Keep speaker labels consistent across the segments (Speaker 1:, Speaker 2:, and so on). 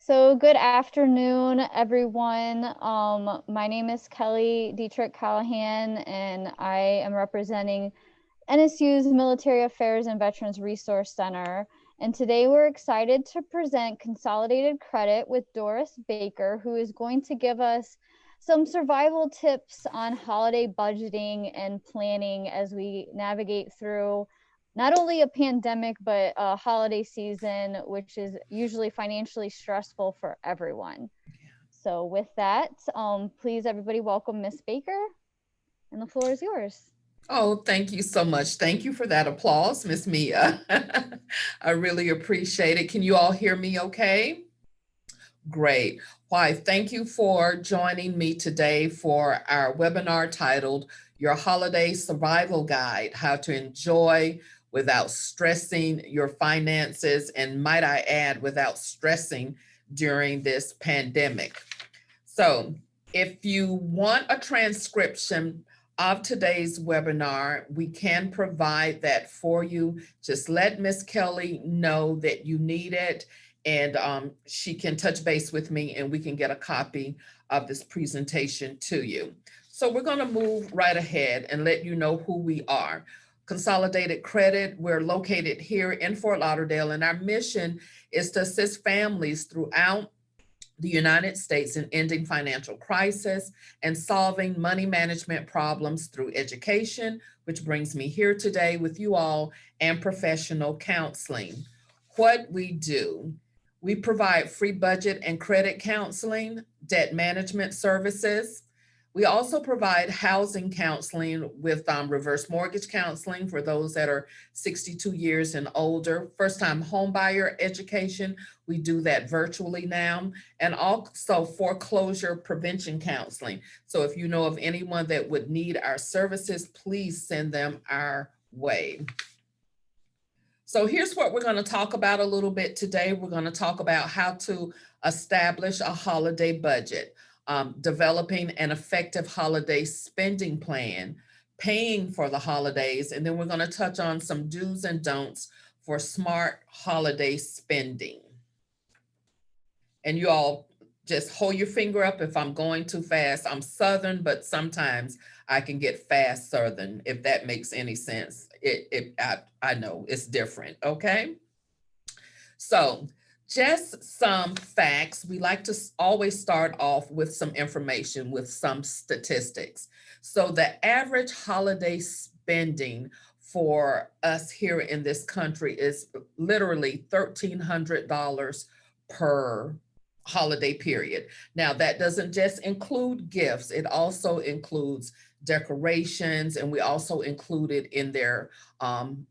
Speaker 1: So good afternoon, everyone. My name is Kelly Dietrich Callahan, and I am representing NSU's Military Affairs and Veterans Resource Center. And today we're excited to present Consolidated Credit with Doris Baker, who is going to give us some survival tips on holiday budgeting and planning as we navigate through not only a pandemic, but a holiday season, which is usually financially stressful for everyone. So with that, please everybody welcome Miss Baker, and the floor is yours.
Speaker 2: Oh, thank you so much. Thank you for that applause, Miss Mia. I really appreciate it. Can you all hear me okay? Great. Why, thank you for joining me today for our webinar titled Your Holiday Survival Guide, How to Enjoy Without Stressing Your Finances, and might I add, without stressing during this pandemic. So if you want a transcription of today's webinar, we can provide that for you. Just let Miss Kelly know that you need it, and she can touch base with me and we can get a copy of this presentation to you. So we're going to move right ahead and let you know who we are. Consolidated Credit, we're located here in Fort Lauderdale, and our mission is to assist families throughout the United States in ending financial crisis and solving money management problems through education, which brings me here today with you all, and professional counseling. What we do, we provide free budget and credit counseling, debt management services. We also provide housing counseling with reverse mortgage counseling for those that are 62 years and older, first-time home buyer education. We do that virtually now, and also foreclosure prevention counseling. So if you know of anyone that would need our services, please send them our way. So here's what we're going to talk about a little bit today. We're going to talk about how to establish a holiday budget, developing an effective holiday spending plan, paying for the holidays, and then we're going to touch on some do's and don'ts for smart holiday spending. And you all just hold your finger up if I'm going too fast. I'm Southern, but sometimes I can get fast Southern, if that makes any sense. I know it's different, okay? So just some facts. We like to always start off with some information, with some statistics. So the average holiday spending for us here in this country is literally $1,300 per holiday period. Now, that doesn't just include gifts, it also includes decorations, and we also include it in their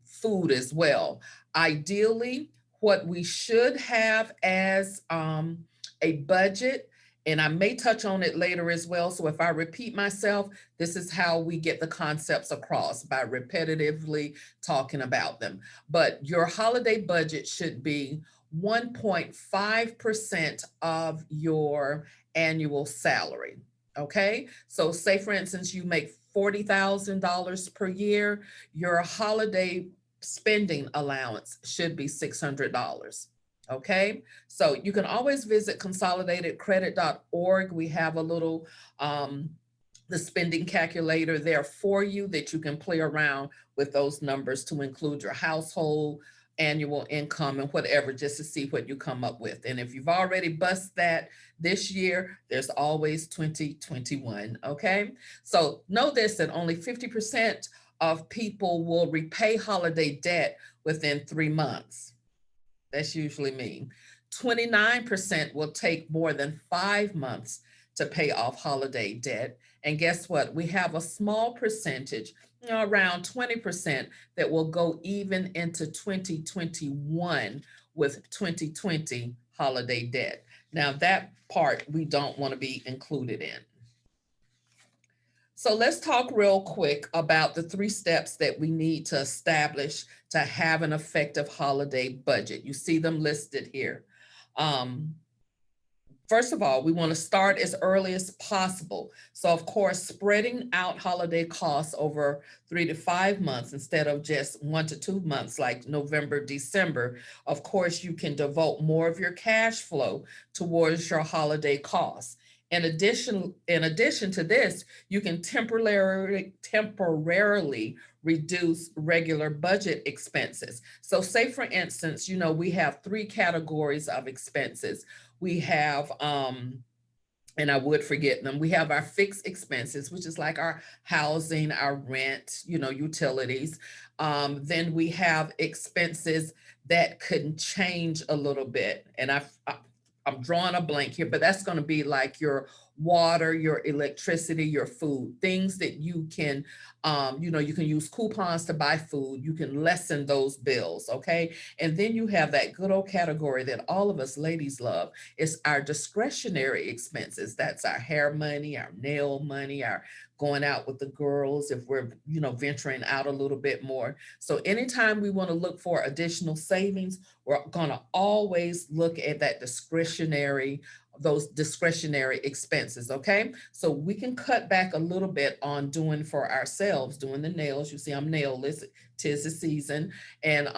Speaker 2: food as well. Ideally, what we should have as a budget, and I may touch on it later as well. So if I repeat myself, this is how we get the concepts across, by repetitively talking about them. But your holiday budget should be 1.5% of your annual salary. Okay, so say for instance, you make $40,000 per year, your holiday spending allowance should be $600. Okay, so you can always visit consolidatedcredit.org. We have a little the spending calculator there for you that you can play around with those numbers to include your household annual income and whatever, just to see what you come up with. And if you've already bust that this year, there's always 2021. Okay, so know this, that only 50% of people will repay holiday debt within 3 months. That's usually me. 29% will take more than 5 months to pay off holiday debt. And guess what? We have a small percentage, around 20%, that will go even into 2021 with 2020 holiday debt. Now, that part we don't want to be included in. So let's talk real quick about the 3 steps that we need to establish to have an effective holiday budget. You see them listed here. First of all, we want to start as early as possible. So, of course, spreading out holiday costs over 3 to 5 months instead of just 1 to 2 months like November, December. Of course, you can devote more of your cash flow towards your holiday costs. In addition to this, you can temporarily reduce regular budget expenses. So, say for instance, we have three categories of expenses. We have and I would forget them. We have our fixed expenses, which is like our housing, our rent, utilities. Then we have expenses that could change a little bit. And I'm drawing a blank here, but that's going to be like your water, your electricity, your food, things that you can use coupons to buy food. You can lessen those bills. Okay. And then you have that good old category that all of us ladies love. It's our discretionary expenses. That's our hair money, our nail money, our going out with the girls if we're, venturing out a little bit more. So anytime we want to look for additional savings, we're going to always look at those discretionary expenses. Okay. So we can cut back a little bit on doing for ourselves, doing the nails. You see, I'm nailless, 'tis the season. And,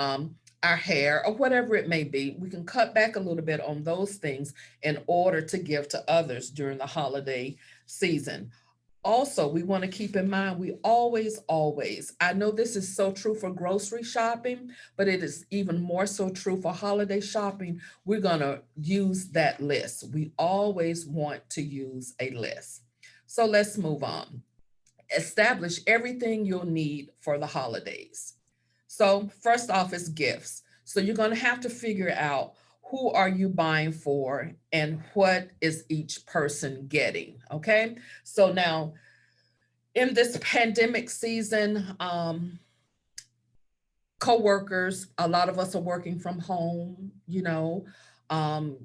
Speaker 2: our hair or whatever it may be, we can cut back a little bit on those things in order to give to others during the holiday season. Also, we want to keep in mind, we always, I know this is so true for grocery shopping, but it is even more so true for holiday shopping. We're going to use that list. We always want to use a list. So let's move on. Establish everything you'll need for the holidays. So first off is gifts. So you're going to have to figure out who are you buying for and what is each person getting. Okay. So now in this pandemic season, co-workers, a lot of us are working from home, um,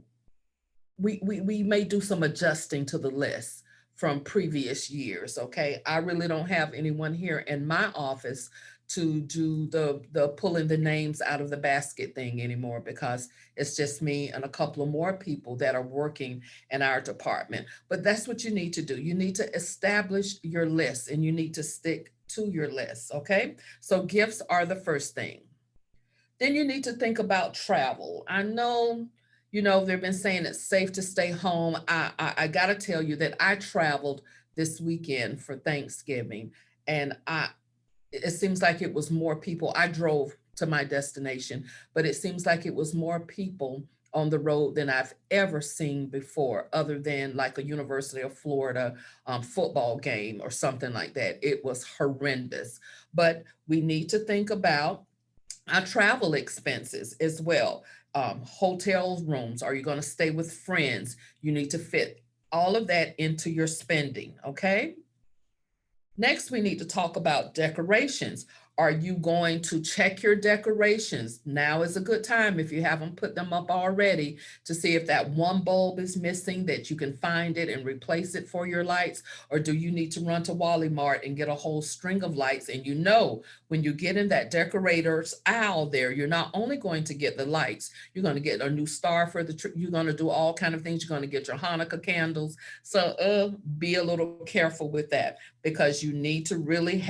Speaker 2: we may do some adjusting to the list from previous years. Okay, I really don't have anyone here in my office to do the pulling the names out of the basket thing anymore, because it's just me and a couple of more people that are working in our department. But that's what you need to do. You need to establish your list and you need to stick to your list. Okay, so gifts are the first thing. Then you need to think about travel. I know, they've been saying it's safe to stay home. I got to tell you that I traveled this weekend for Thanksgiving, and it seems like it was more people. I drove to my destination, but it seems like it was more people on the road than I've ever seen before, other than like a University of Florida football game or something like that. It was horrendous. But we need to think about our travel expenses as well. Hotel rooms. Are you going to stay with friends? You need to fit all of that into your spending. Okay. Next, we need to talk about decorations. Are you going to check your decorations? Now is a good time, if you haven't put them up already, to see if that one bulb is missing, that you can find it and replace it for your lights. Or do you need to run to Wally Mart and get a whole string of lights? And when you get in that decorator's aisle there, you're not only going to get the lights, you're going to get a new star for the tree. You're going to do all kind of things. You're going to get your Hanukkah candles. So be a little careful with that, because you need to really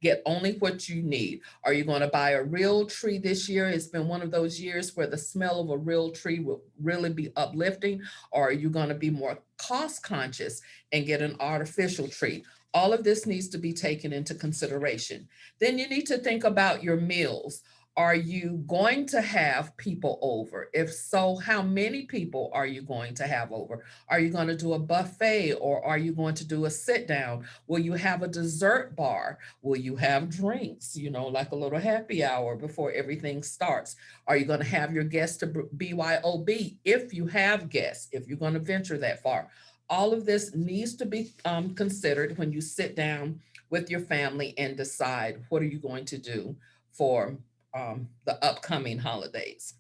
Speaker 2: get only what you need. Are you going to buy a real tree this year? It's been one of those years where the smell of a real tree will really be uplifting. Or are you going to be more cost conscious and get an artificial tree? All of this needs to be taken into consideration. Then you need to think about your meals. Are you going to have people over? If so, how many people are you going to have over? Are you going to do a buffet, or are you going to do a sit down? Will you have a dessert bar? Will you have drinks, like a little happy hour before everything starts? Are you going to have your guests to BYOB if you have guests, if you're going to venture that far? All of this needs to be considered when you sit down with your family and decide what are you going to do for the upcoming holidays.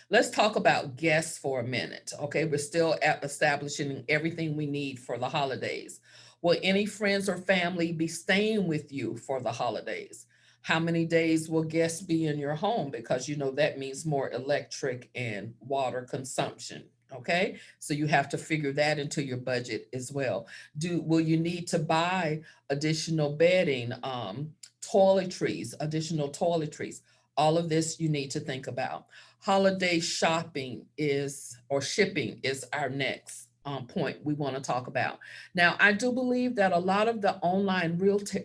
Speaker 2: Let's talk about guests for a minute. Okay, we're still establishing everything we need for the holidays. Will any friends or family be staying with you for the holidays? How many days will guests be in your home? Because that means more electric and water consumption. Okay, so you have to figure that into your budget as well. Will you need to buy additional bedding, additional toiletries? All of this you need to think about. Holiday shopping is, or shipping is our next point we want to talk about. Now, I do believe that a lot of the online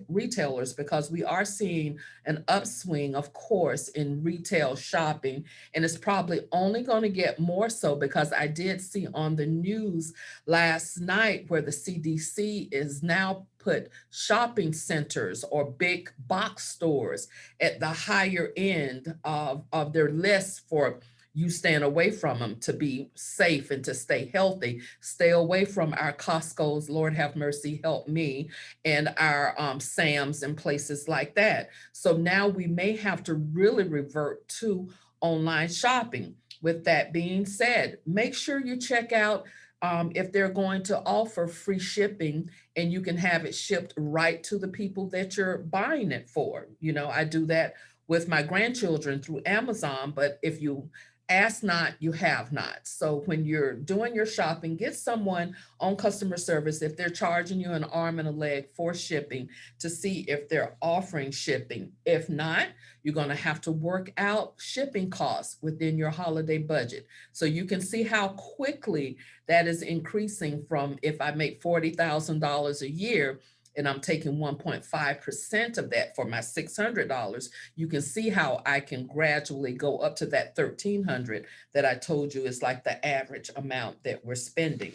Speaker 2: retailers, because we are seeing an upswing, of course, in retail shopping, and it's probably only going to get more so because I did see on the news last night where the CDC is now put shopping centers or big box stores at the higher end of their list for you staying away from them to be safe and to stay healthy. Stay away from our Costco's, Lord have mercy, help me, and our Sam's and places like that. So now we may have to really revert to online shopping. With that being said, make sure you check out if they're going to offer free shipping and you can have it shipped right to the people that you're buying it for. You know, I do that with my grandchildren through Amazon, but if you ask not, you have not. So when you're doing your shopping, get someone on customer service if they're charging you an arm and a leg for shipping to see if they're offering shipping. If not, you're going to have to work out shipping costs within your holiday budget. So you can see how quickly that is increasing from, if I make $40,000 a year and I'm taking 1.5% of that for my $600, you can see how I can gradually go up to that 1,300 that I told you is like the average amount that we're spending.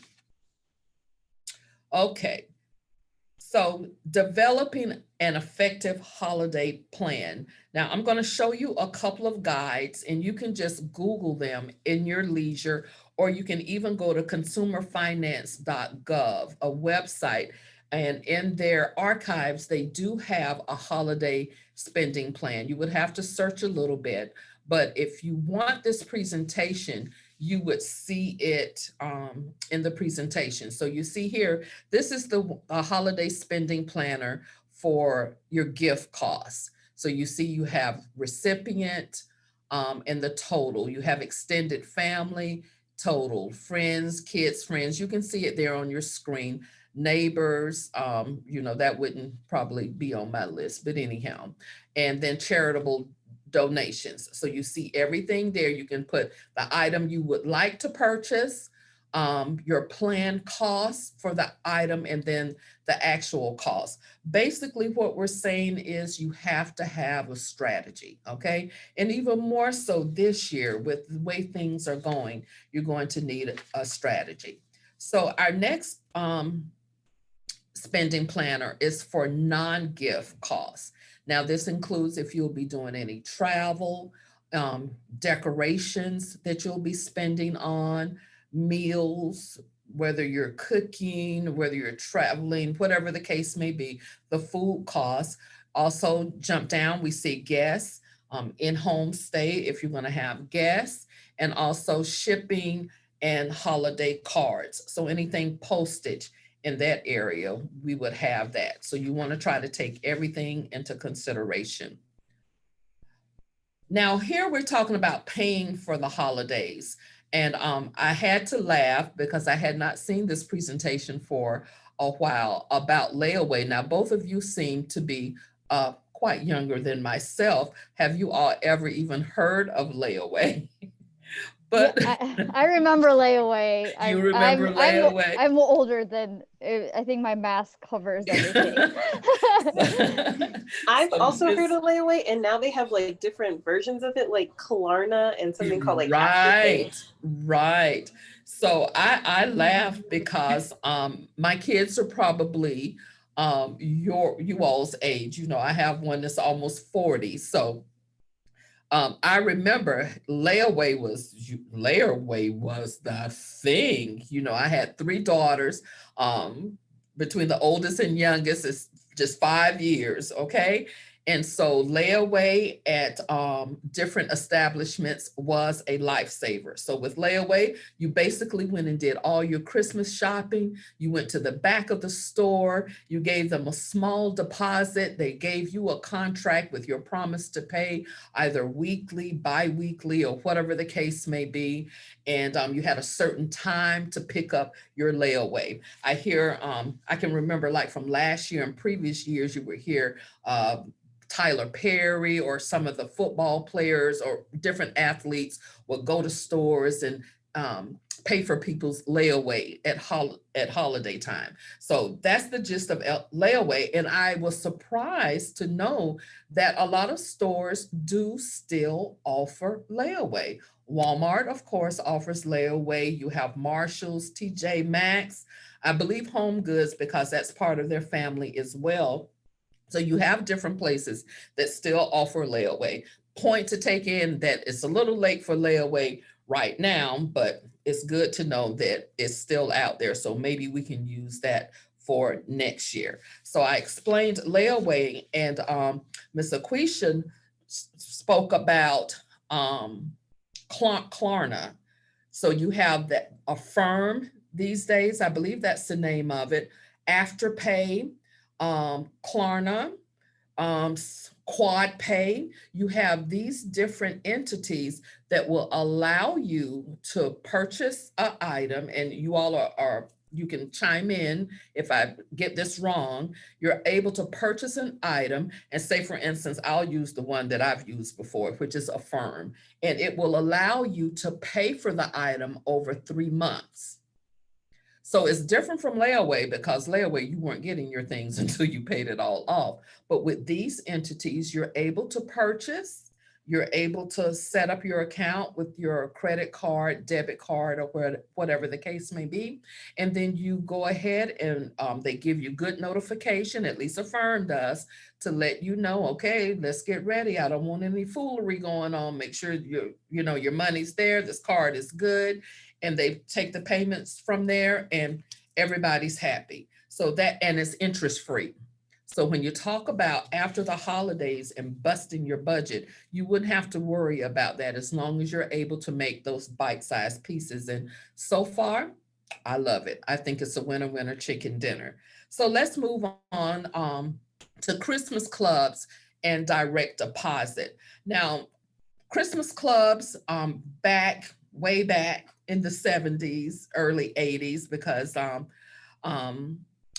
Speaker 2: Okay, so developing an effective holiday plan. Now I'm going to show you a couple of guides and you can just Google them in your leisure, or you can even go to consumerfinance.gov, a website, and in their archives, they do have a holiday spending plan. You would have to search a little bit, but if you want this presentation, you would see it in the presentation. So you see here, this is the holiday spending planner for your gift costs. So you see you have recipient and the total. You have extended family, total, friends, kids, friends. You can see it there on your screen. Neighbors, you know, that wouldn't probably be on my list, but anyhow. And then charitable donations. So you see everything there. You can put the item you would like to purchase, your planned cost for the item, and then the actual cost. Basically, what we're saying is you have to have a strategy, okay? And even more so this year with the way things are going, you're going to need a strategy. So our next spending planner is for non-gift costs. Now, this includes if you'll be doing any travel, decorations that you'll be spending on, meals, whether you're cooking, whether you're traveling, whatever the case may be, the food costs. Also, jump down, we see guests, in-home stay if you're going to have guests, and also shipping and holiday cards. So anything postage in that area, we would have that. So you want to try to take everything into consideration. Now, here we're talking about paying for the holidays. And I had to laugh because I had not seen this presentation for a while about layaway. Now, both of you seem to be quite younger than myself. Have you all ever even heard of layaway?
Speaker 1: But yeah, I remember layaway.
Speaker 2: You remember layaway?
Speaker 1: I'm older than, I think my mask covers everything.
Speaker 3: I've also heard of layaway, and now they have like different versions of it, like Klarna and something called like
Speaker 2: Right. So I laugh because my kids are probably you all's age. You know, I have one that's almost 40. So I remember layaway was the thing. You know, I had 3 daughters. Between the oldest and youngest is just 5 years, okay? And so layaway at different establishments was a lifesaver. So with layaway, you basically went and did all your Christmas shopping. You went to the back of the store. You gave them a small deposit. They gave you a contract with your promise to pay either weekly, bi-weekly, or whatever the case may be. And you had a certain time to pick up your layaway. I can remember like from last year and previous years, you would hear Tyler Perry or some of the football players or different athletes would go to stores and pay for people's layaway at holiday time. So that's the gist of layaway. And I was surprised to know that a lot of stores do still offer layaway. Walmart, of course, offers layaway. You have Marshall's, TJ Maxx, I believe Home Goods, because that's part of their family as well. So you have different places that still offer layaway. Point to take in that it's a little late for layaway right now, but it's good to know that it's still out there. So maybe we can use that for next year. So I explained layaway, and Ms. Aquisha spoke about Klarna. So you have that Affirm these days, I believe that's the name of it, Afterpay, Klarna, Quad Pay. You have these different entities that will allow you to purchase an item, and you all you can chime in if I get this wrong. You're able to purchase an item, and say, for instance, I'll use the one that I've used before, which is Affirm, and it will allow you to pay for the item over 3 months. So it's different from layaway, because layaway, you weren't getting your things until you paid it all off. But with these entities, you're able to purchase, you're able to set up your account with your credit card, debit card, or whatever the case may be. And then you go ahead and they give you good notification, at least Affirm does, to let you know, okay, let's get ready. I don't want any foolery going on. Make sure your money's there. This card is good. And they take the payments from there, and everybody's happy. So and it's interest free. So when you talk about after the holidays and busting your budget, you wouldn't have to worry about that as long as you're able to make those bite-sized pieces. And so far, I love it. I think it's a winner chicken dinner. So let's move on to Christmas clubs and direct deposit. Now, Christmas clubs, way back in the 70s, early 80s, because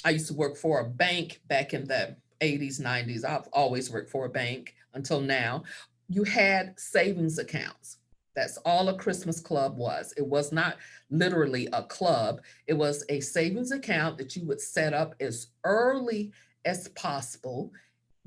Speaker 2: I used to work for a bank back in the 80s, 90s. I've always worked for a bank until now. You had savings accounts. That's all a Christmas club was. It was not literally a club. It was a savings account that you would set up as early as possible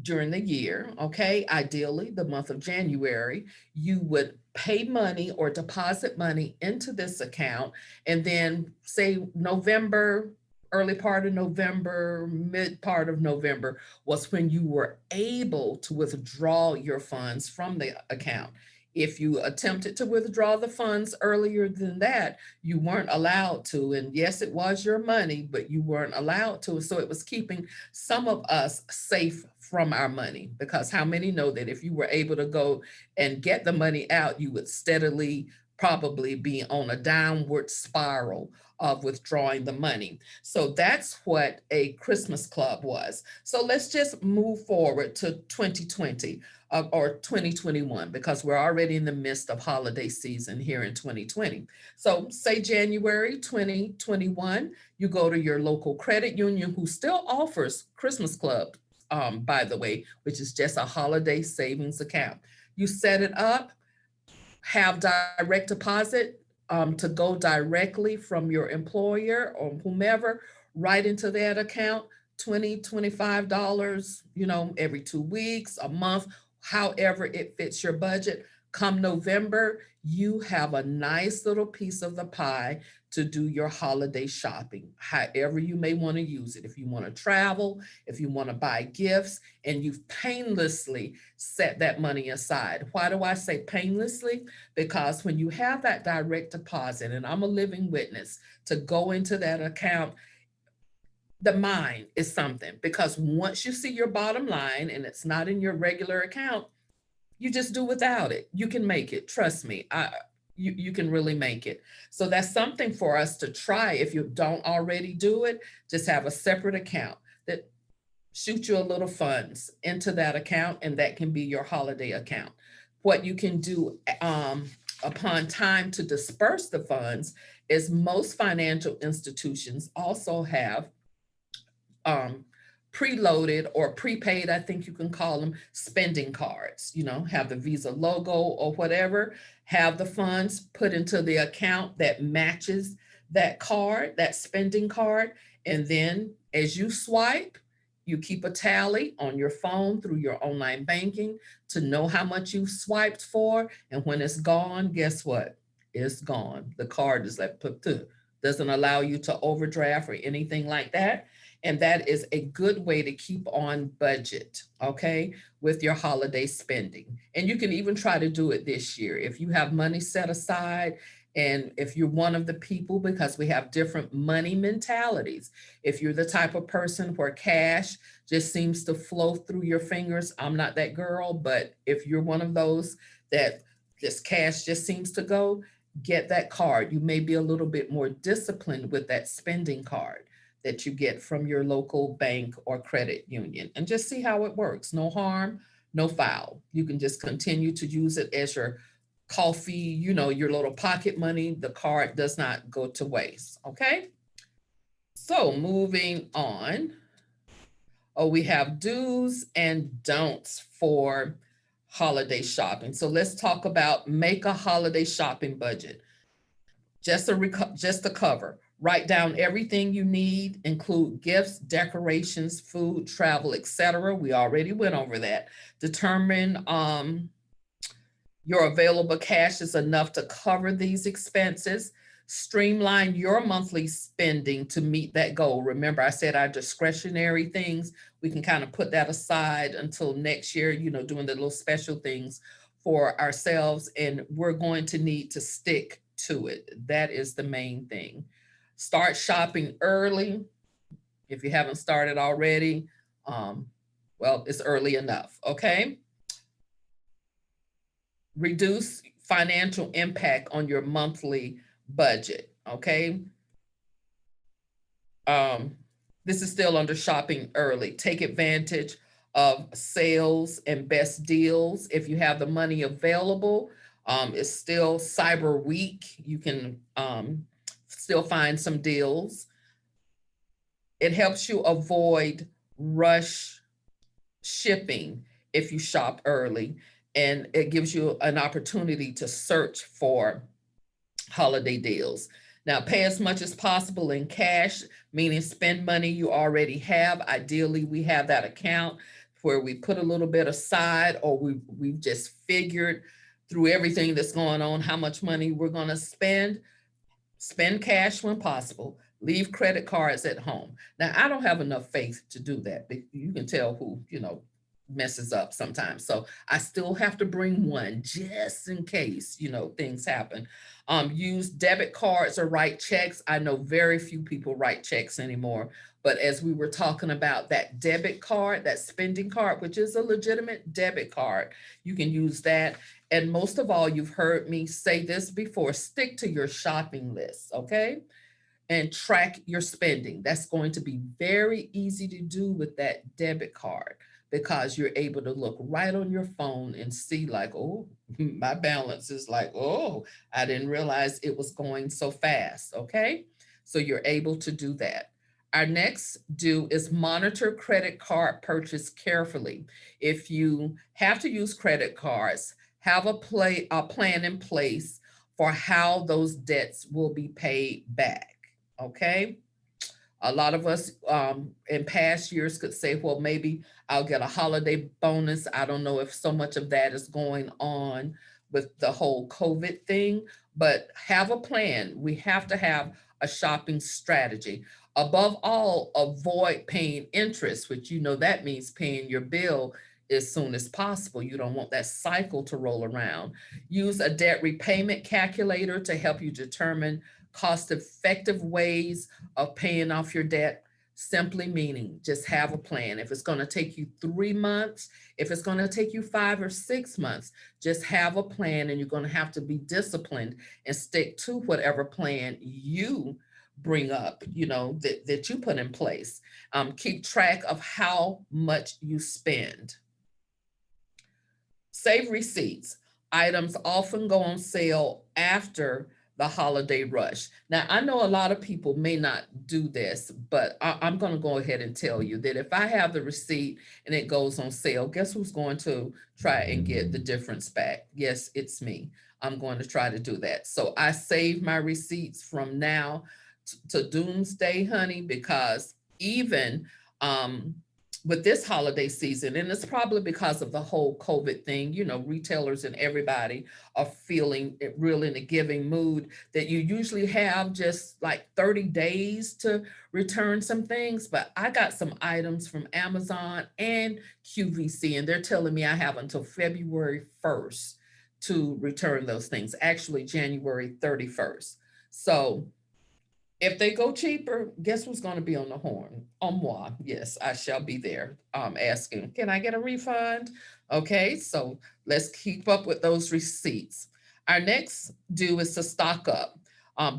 Speaker 2: during the year, okay? Ideally, the month of January, you would pay money or deposit money into this account, and then say November, early part of November, mid part of November was when you were able to withdraw your funds from the account. If you attempted to withdraw the funds earlier than that, you weren't allowed to. And yes, it was your money, but you weren't allowed to. So it was keeping some of us safe from our money, because how many know that if you were able to go and get the money out, you would steadily probably be on a downward spiral of withdrawing the money. So that's what a Christmas club was. So let's just move forward to 2020 or 2021, because we're already in the midst of holiday season here in 2020. So say January 2021, you go to your local credit union, who still offers Christmas club, by the way, which is just a holiday savings account. You set it up, have direct deposit to go directly from your employer or whomever right into that account, $20, $25, every 2 weeks, a month, however it fits your budget. Come November, you have a nice little piece of the pie to do your holiday shopping, however you may want to use it. If you want to travel, if you want to buy gifts, and you've painlessly set that money aside. Why do I say painlessly? Because when you have that direct deposit, and I'm a living witness, to go into that account, the mind is something, because once you see your bottom line and it's not in your regular account, you just do without it. You can make it. Trust me. You can really make it. So that's something for us to try. If you don't already do it, just have a separate account that shoot you a little funds into that account, and that can be your holiday account. What you can do upon time to disperse the funds is most financial institutions also have um, preloaded or prepaid, I think you can call them, spending cards, have the Visa logo or whatever, have the funds put into the account that matches that card, that spending card. And then as you swipe, you keep a tally on your phone through your online banking to know how much you've swiped for. And when it's gone, guess what? It's gone. The card is like, doesn't allow you to overdraft or anything like that. And that is a good way to keep on budget, okay, with your holiday spending. And you can even try to do it this year. If you have money set aside, and if you're one of the people, because we have different money mentalities, if you're the type of person where cash just seems to flow through your fingers, I'm not that girl, but if you're one of those that just cash just seems to go, get that card. You may be a little bit more disciplined with that spending card that you get from your local bank or credit union, and just see how it works. No harm, no foul. You can just continue to use it as your coffee, your little pocket money. The card does not go to waste, okay? So moving on. Oh, we have do's and don'ts for holiday shopping. So let's talk about make a holiday shopping budget. Just a cover. Write down everything you need, include gifts, decorations, food, travel, etc. We already went over that. Determine your available cash is enough to cover these expenses. Streamline your monthly spending to meet that goal. Remember, I said our discretionary things, we can kind of put that aside until next year, doing the little special things for ourselves, and we're going to need to stick to it. That is the main thing. Start shopping early. If you haven't started already, well, it's early enough, okay? Reduce financial impact on your monthly budget, okay? This is still under shopping early. Take advantage of sales and best deals. If you have the money available, it's still Cyber Week. You can still find some deals. It helps you avoid rush shipping if you shop early, and it gives you an opportunity to search for holiday deals. Now, pay as much as possible in cash, meaning spend money you already have. Ideally, we have that account where we put a little bit aside, or we've just figured through everything that's going on how much money we're going to spend. Spend cash when possible. Leave credit cards at home. Now, I don't have enough faith to do that. You can tell who, messes up sometimes. So I still have to bring one just in case, things happen. Use debit cards or write checks. I know very few people write checks anymore, but as we were talking about that debit card, that spending card, which is a legitimate debit card, you can use that. And most of all, you've heard me say this before, stick to your shopping list, okay? And track your spending. That's going to be very easy to do with that debit card, because you're able to look right on your phone and see like, oh, my balance is like, oh, I didn't realize it was going so fast, okay? So you're able to do that. Our next do is monitor credit card purchase carefully. If you have to use credit cards, have a plan in place for how those debts will be paid back, okay? A lot of us in past years could say, well, maybe I'll get a holiday bonus. I don't know if so much of that is going on with the whole COVID thing, but have a plan. We have to have a shopping strategy. Above all, avoid paying interest, which that means paying your bill as soon as possible. You don't want that cycle to roll around. Use a debt repayment calculator to help you determine cost-effective ways of paying off your debt. simply meaning just have a plan. If it's going to take you 3 months, if it's going to take you 5 or 6 months, just have a plan, and you're going to have to be disciplined and stick to whatever plan you bring up, that you put in place. Keep track of how much you spend. Save receipts. Items often go on sale after the holiday rush. Now, I know a lot of people may not do this, but I'm going to go ahead and tell you that if I have the receipt and it goes on sale, guess who's going to try and get the difference back? Yes, it's me. I'm going to try to do that. So I save my receipts from now to doomsday, honey, because even with this holiday season, and it's probably because of the whole COVID thing, retailers and everybody are feeling it real in a giving mood, that you usually have just like 30 days to return some things. But I got some items from Amazon and QVC, and they're telling me I have until February 1st to return those things, actually January 31st. So if they go cheaper, guess who's going to be on the horn? En moi. Yes, I shall be there asking, can I get a refund? Okay, so let's keep up with those receipts. Our next do is to stock up.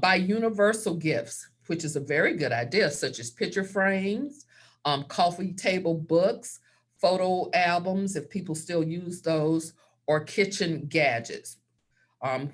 Speaker 2: Buy universal gifts, which is a very good idea, such as picture frames, coffee table books, photo albums, if people still use those, or kitchen gadgets.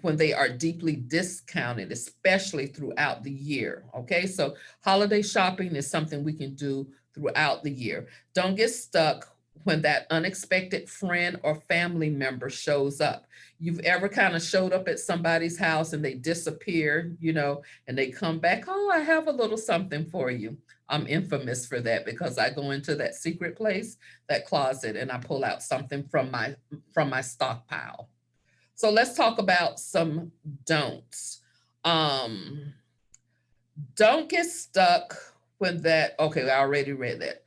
Speaker 2: When they are deeply discounted, especially throughout the year. Okay, so holiday shopping is something we can do throughout the year. Don't get stuck when that unexpected friend or family member shows up. You've ever kind of showed up at somebody's house and they disappear, and they come back, oh, I have a little something for you. I'm infamous for that because I go into that secret place, that closet, and I pull out something from my stockpile. So let's talk about some don'ts. Don't get stuck when okay, I already read that.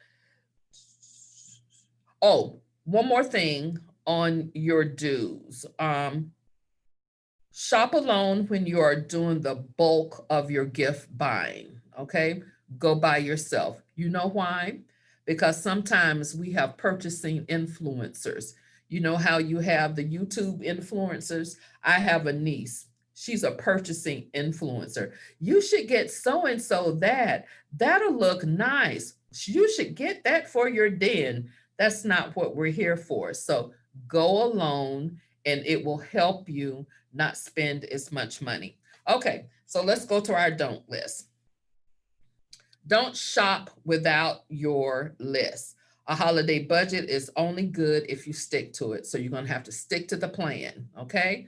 Speaker 2: Oh, one more thing on your do's. Shop alone when you are doing the bulk of your gift buying, okay? Go by yourself. You know why? Because sometimes we have purchasing influencers. You know how you have the YouTube influencers? I have a niece. She's a purchasing influencer. You should get so-and-so that. That'll look nice. You should get that for your den. That's not what we're here for. So go alone and it will help you not spend as much money. Okay, so let's go to our don't list. Don't shop without your list. A holiday budget is only good if you stick to it. So you're going to have to stick to the plan, okay?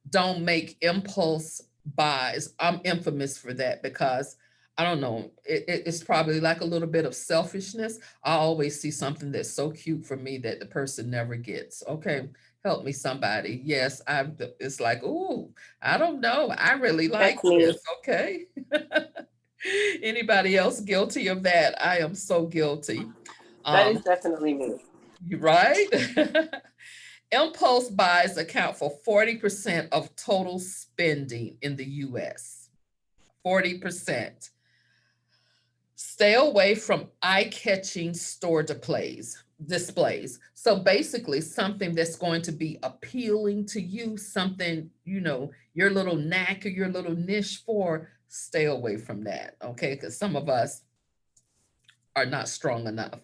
Speaker 2: Don't make impulse buys. I'm infamous for that because I don't know, it's probably like a little bit of selfishness. I always see something that's so cute for me that the person never gets. Okay, help me somebody. Yes, it's like, ooh, I don't know. I really like this. Okay. Anybody else guilty of that? I am so guilty.
Speaker 3: That is definitely me.
Speaker 2: Right? Impulse buys account for 40% of total spending in the US. 40%. Stay away from eye-catching store displays. So basically something that's going to be appealing to you, something, your little knack or your little niche for, stay away from that, okay? Because some of us are not strong enough.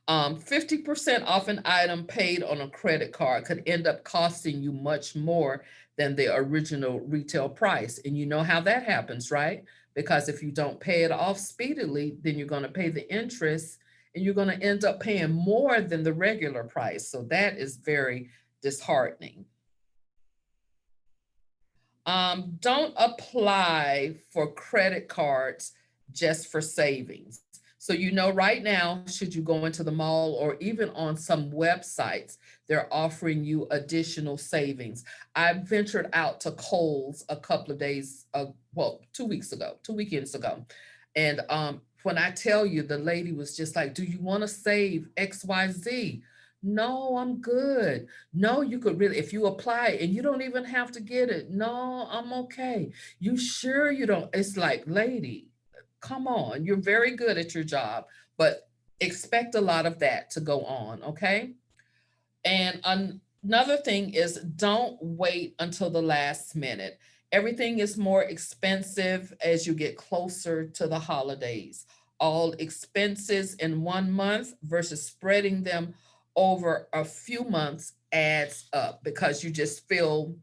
Speaker 2: 50% off an item paid on a credit card could end up costing you much more than the original retail price. And you know how that happens, right? Because if you don't pay it off speedily, then you're going to pay the interest and you're going to end up paying more than the regular price. So that is very disheartening. Don't apply for credit cards just for savings. So, right now, should you go into the mall or even on some websites, they're offering you additional savings. I ventured out to Kohl's a couple of days, 2 weekends ago. And when I tell you, the lady was just like, do you want to save XYZ? No, I'm good. No, you could really, if you apply and you don't even have to get it. No, I'm okay. You sure you don't? It's like, lady, Come on, you're very good at your job, but expect a lot of that to go on, okay? And another thing is don't wait until the last minute. Everything is more expensive as you get closer to the holidays. All expenses in one month versus spreading them over a few months adds up because you just feel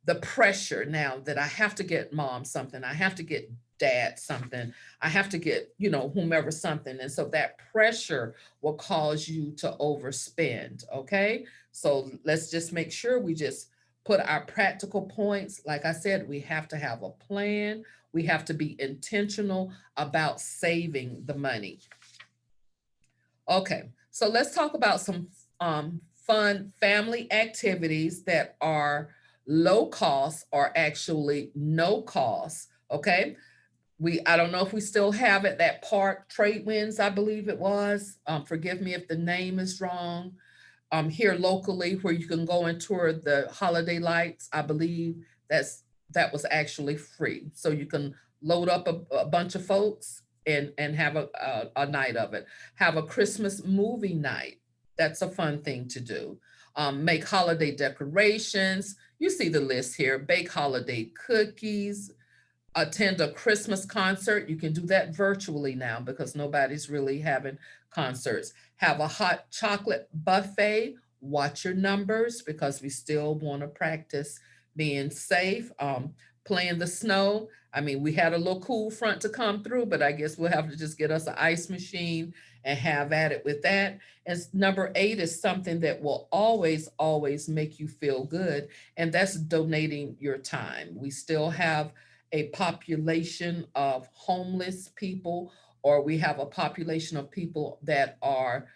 Speaker 2: the pressure now that I have to get mom something, I have to get dad something, I have to get, whomever something. And so that pressure will cause you to overspend, okay? So let's just make sure we just put our practical points. Like I said, we have to have a plan. We have to be intentional about saving the money. Okay, so let's talk about some fun family activities that are low cost or actually no cost. Okay, I don't know if we still have it, that park Trade Winds, I believe it was. Forgive me if the name is wrong. Here locally where you can go and tour the holiday lights, I believe that was actually free. So you can load up a bunch of folks and have a night of it. Have a Christmas movie night. That's a fun thing to do. Make holiday decorations. You see the list here. Bake holiday cookies, attend a Christmas concert. You can do that virtually now because nobody's really having concerts. Have a hot chocolate buffet. Watch your numbers because we still want to practice being safe. Play in the snow. I mean, we had a little cool front to come through, but I guess we'll have to just get us an ice machine and have at it with that. And number 8 is something that will always, always make you feel good, and that's donating your time. We still have a population of homeless people, or we have a population of people that are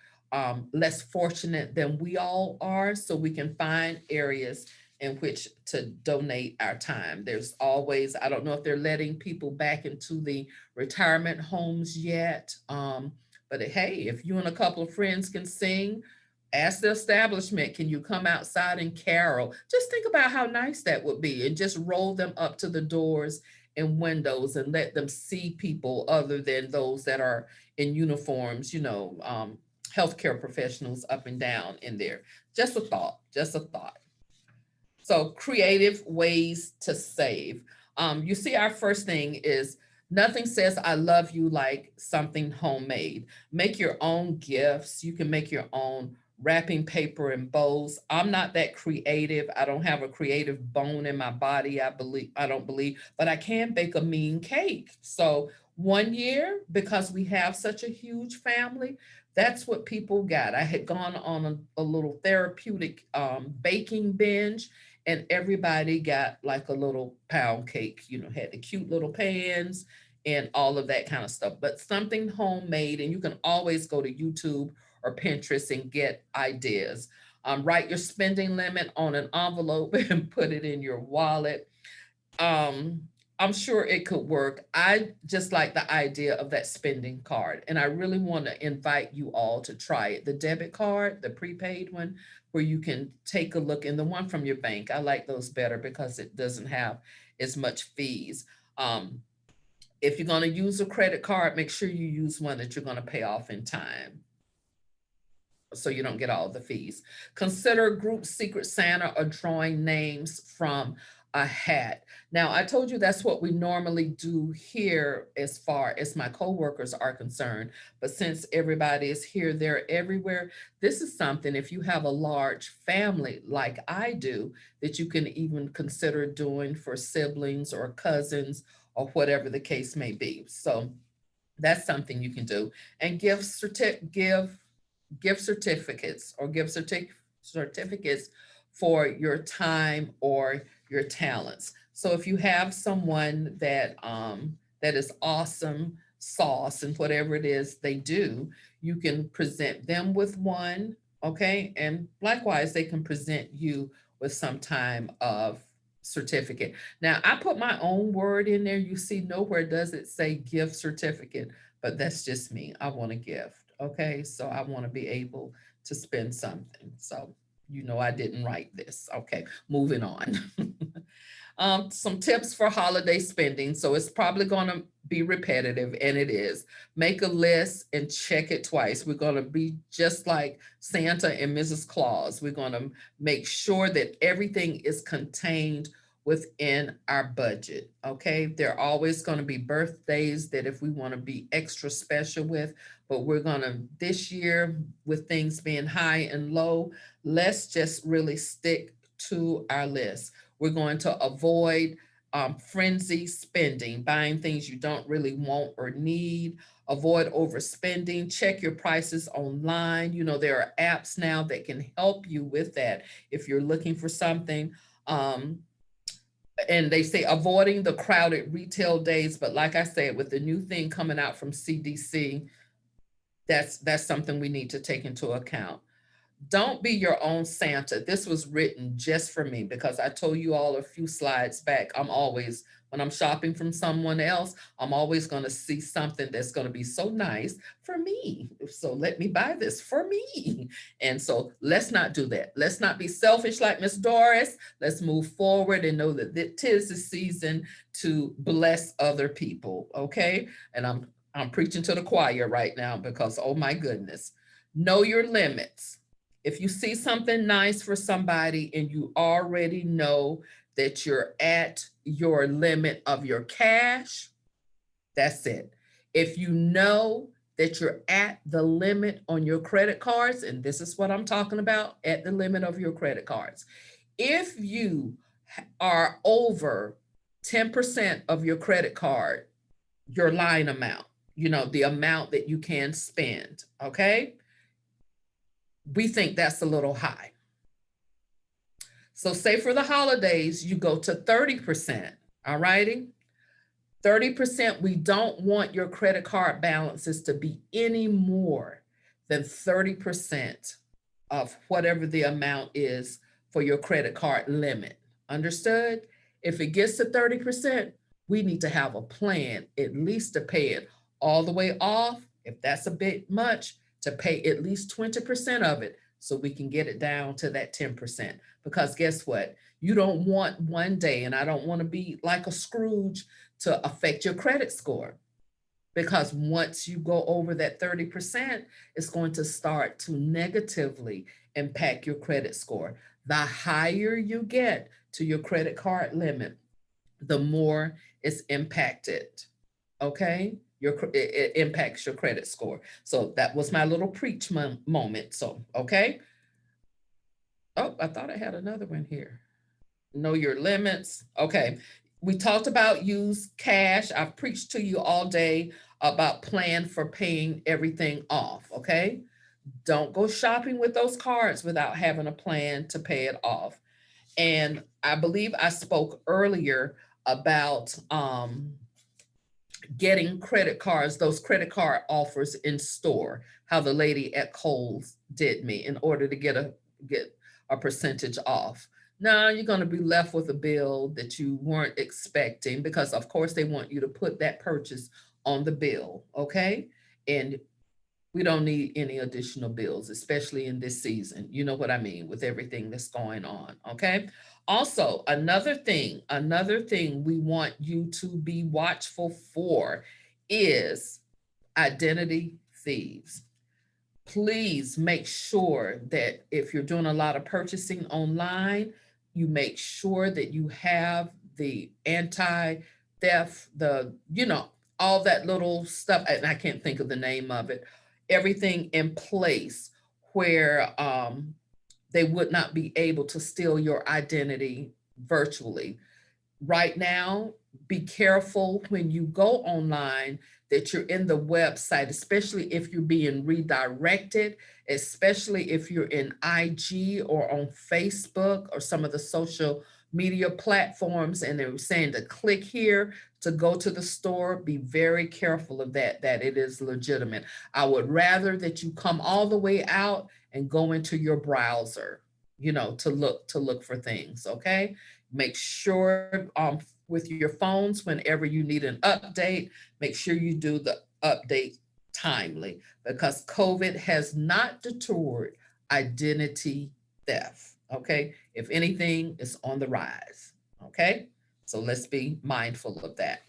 Speaker 2: less fortunate than we all are. So we can find areas in which to donate our time. There's always, I don't know if they're letting people back into the retirement homes yet. But hey, if you and a couple of friends can sing, ask the establishment, can you come outside and carol? Just think about how nice that would be, and just roll them up to the doors and windows and let them see people other than those that are in uniforms, healthcare professionals up and down in there. Just a thought, just a thought. So creative ways to save. You see, our first thing is nothing says I love you like something homemade. Make your own gifts. You can make your own wrapping paper and bows. I'm not that creative. I don't have a creative bone in my body, I don't believe, but I can bake a mean cake. So one year, because we have such a huge family, that's what people got. I had gone on a little therapeutic baking binge, and everybody got like a little pound cake, had the cute little pans and all of that kind of stuff, but something homemade. And you can always go to YouTube or Pinterest and get ideas. Write your spending limit on an envelope and put it in your wallet. I'm sure it could work. I just like the idea of that spending card, and I really want to invite you all to try it. The debit card, the prepaid one, where you can take a look, and the one from your bank, I like those better because it doesn't have as much fees. If you're going to use a credit card, make sure you use one that you're going to pay off in time, so you don't get all the fees. Consider group Secret Santa or drawing names from a hat. Now, I told you that's what we normally do here as far as my coworkers are concerned, but since everybody is here, there, everywhere, this is something, if you have a large family like I do, that you can even consider doing for siblings or cousins or whatever the case may be. So that's something you can do. And gift certificates or certificates for your time or your talents. So if you have someone that is awesome sauce and whatever it is they do, you can present them with one, okay? And likewise, they can present you with some time of certificate. Now, I put my own word in there. You see, nowhere does it say gift certificate, but that's just me. I want a gift, okay? So I want to be able to spend something. So, I didn't write this. Okay, moving on. Some tips for holiday spending. So it's probably going to be repetitive, and it is. Make a list and check it twice. We're going to be just like Santa and Mrs. Claus. We're going to make sure that everything is contained within our budget. Okay. There are always going to be birthdays that if we want to be extra special with, but we're going to, this year, with things being high and low, let's just really stick to our list. We're going to avoid frenzy spending, buying things you don't really want or need. Avoid overspending. Check your prices online. You know, there are apps now that can help you with that if you're looking for something. And they say avoiding the crowded retail days, but like I said, with the new thing coming out from CDC, that's something we need to take into account. Don't be your own Santa. This was written just for me because I told you all a few slides back. I'm always, when I'm shopping from someone else, I'm always going to see something that's going to be so nice for me. So let me buy this for me. And so let's not do that. Let's not be selfish like Miss Doris. Let's move forward and know that it is the season to bless other people. Okay. And I'm preaching to the choir right now because, oh my goodness, know your limits. If you see something nice for somebody and you already know that you're at your limit of your cash, that's it. If you know that you're at the limit on your credit cards, and this is what I'm talking about, at the limit of your credit cards. If you are over 10% of your credit card, your line amount, you know, the amount that you can spend, okay? We think that's a little high. So say for the holidays, you go to 30%, all righty? 30%, we don't want your credit card balances to be any more than 30% of whatever the amount is for your credit card limit. Understood? If it gets to 30%, we need to have a plan, at least to pay it all the way off. If that's a bit much, to pay at least 20% of it so we can get it down to that 10%. Because guess what? You don't want one day, and I don't want to be like a Scrooge, to affect your credit score. Because once you go over that 30%, it's going to start to negatively impact your credit score. The higher you get to your credit card limit, the more it's impacted. Okay? It impacts your credit score. So that was my little preach moment. So, okay. Oh, I thought I had another one here. Know your limits. Okay. We talked about use cash. I've preached to you all day about plan for paying everything off. Okay. Don't go shopping with those cards without having a plan to pay it off. And I believe I spoke earlier about getting credit cards, those credit card offers in store, how the lady at Kohl's did me in order to get a percentage off. Now you're going to be left with a bill that you weren't expecting because of course they want you to put that purchase on the bill, okay? And we don't need any additional bills, especially in this season. You know what I mean, with everything that's going on, okay? Also, another thing we want you to be watchful for is identity thieves. Please make sure that if you're doing a lot of purchasing online, you make sure that you have the anti-theft, all that little stuff, and I can't think of the name of it, everything in place where they would not be able to steal your identity virtually. Right now, be careful when you go online that you're in the website, especially if you're being redirected, especially if you're in IG or on Facebook or some of the social media platforms, and they're saying to click here to go to the store. Be very careful of that it is legitimate. I would rather that you come all the way out and go into your browser, to look for things, okay? Make sure with your phones, whenever you need an update, make sure you do the update timely because COVID has not deterred identity theft, okay? If anything, it's on the rise, okay? So let's be mindful of that.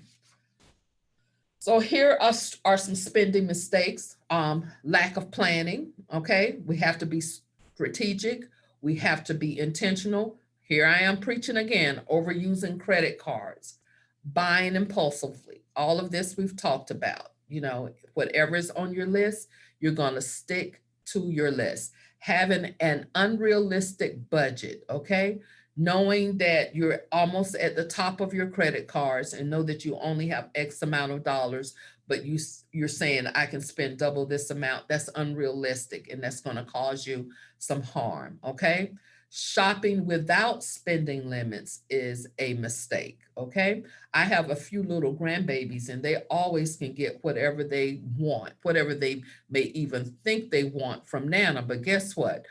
Speaker 2: So here are some spending mistakes. Lack of planning, okay? We have to be strategic. We have to be intentional. Here I am preaching again, overusing credit cards, buying impulsively. All of this we've talked about. You know, whatever is on your list, you're going to stick to your list. Having an unrealistic budget, okay? Knowing that you're almost at the top of your credit cards and know that you only have X amount of dollars, but you're saying I can spend double this amount. That's unrealistic, and that's going to cause you some harm. Okay. Shopping without spending limits is a mistake. Okay. I have a few little grandbabies, and they always can get whatever they want, whatever they may even think they want from Nana. But guess what?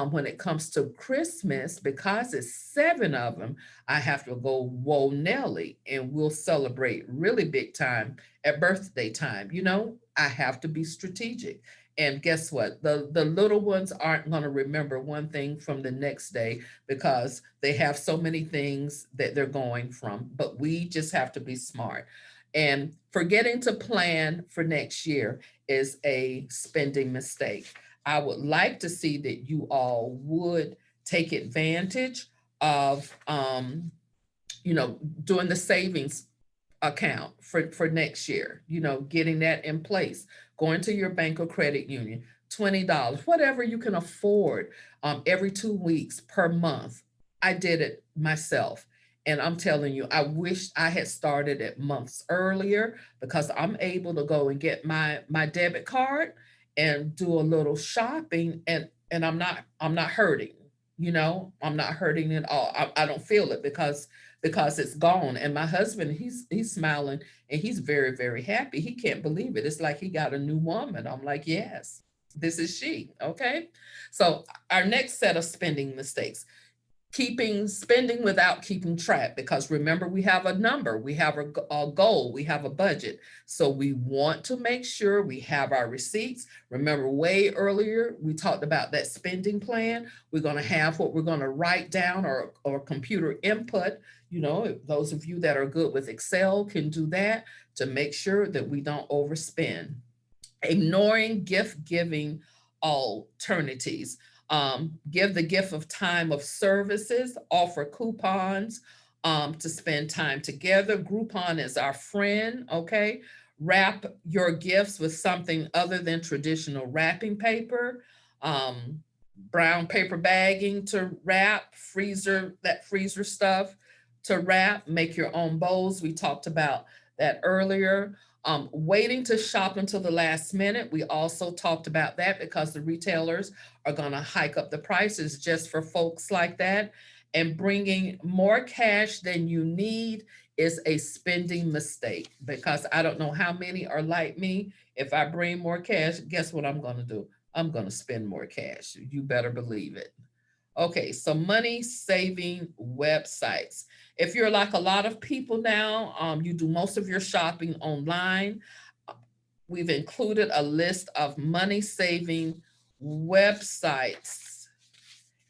Speaker 2: When it comes to Christmas, because it's 7 of them, I have to go, whoa, Nelly, and we'll celebrate really big time at birthday time. You know, I have to be strategic. And guess what? The little ones aren't going to remember one thing from the next day because they have so many things that they're going from. But we just have to be smart. And forgetting to plan for next year is a spending mistake. I would like to see that you all would take advantage of, doing the savings account for next year, getting that in place, going to your bank or credit union, $20, whatever you can afford, every 2 weeks per month. I did it myself. And I'm telling you, I wish I had started it months earlier because I'm able to go and get my debit card and do a little shopping, and I'm not hurting, I'm not hurting at all. I don't feel it because it's gone. And my husband, he's smiling and he's very, very happy. He can't believe it. It's like he got a new woman. I'm like, yes, this is she. Okay. So our next set of spending mistakes, spending without keeping track, because remember, we have a number, we have a goal, we have a budget. So we want to make sure we have our receipts. Remember, way earlier, we talked about that spending plan. We're going to have what we're going to write down or computer input. Those of you that are good with Excel can do that to make sure that we don't overspend. Ignoring gift giving alternatives. Give the gift of time of services, offer coupons to spend time together. Groupon is our friend, okay? Wrap your gifts with something other than traditional wrapping paper. Brown paper bagging to wrap, freezer stuff to wrap, make your own bowls. We talked about that earlier. Waiting to shop until the last minute. We also talked about that because the retailers are going to hike up the prices just for folks like that. And bringing more cash than you need is a spending mistake, because I don't know how many are like me. If I bring more cash, guess what I'm going to do? I'm going to spend more cash. You better believe it. Okay, so money saving websites. If you're like a lot of people now, you do most of your shopping online, we've included a list of money saving websites.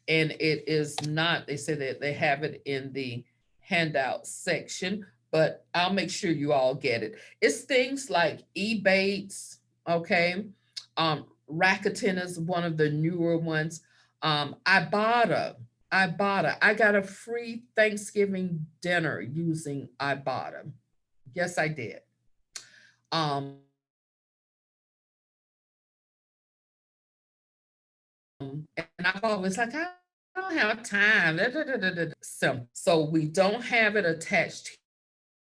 Speaker 2: And it is not, they say that they have it in the handout section, but I'll make sure you all get it. It's things like Ebates, okay? Rakuten is one of the newer ones. Ibotta. I got a free Thanksgiving dinner using Ibotta. Yes, I did. And I've always like, I don't have time. So we don't have it attached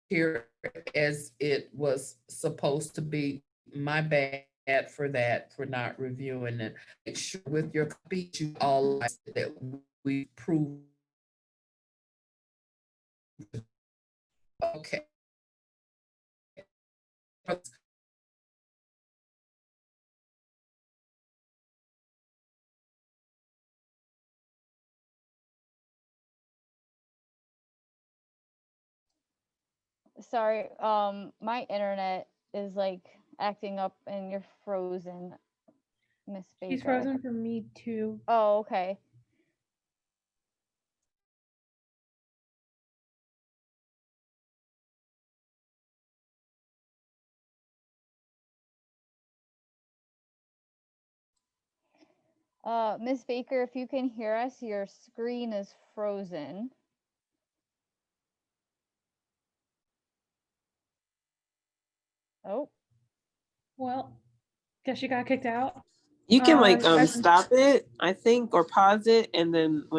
Speaker 2: here as it was supposed to be. My bad for that, for not reviewing it. Make sure with your copy, you all that we prove. Okay.
Speaker 1: Sorry, my internet is like acting up and you're frozen, Miss Baker.
Speaker 4: She's frozen for me too.
Speaker 1: Oh, okay. Miss Baker, if you can hear us, your screen is frozen. Oh,
Speaker 4: Well, guess you got kicked out.
Speaker 3: You can like
Speaker 4: That's-
Speaker 3: stop it, I think, or pause it, and then when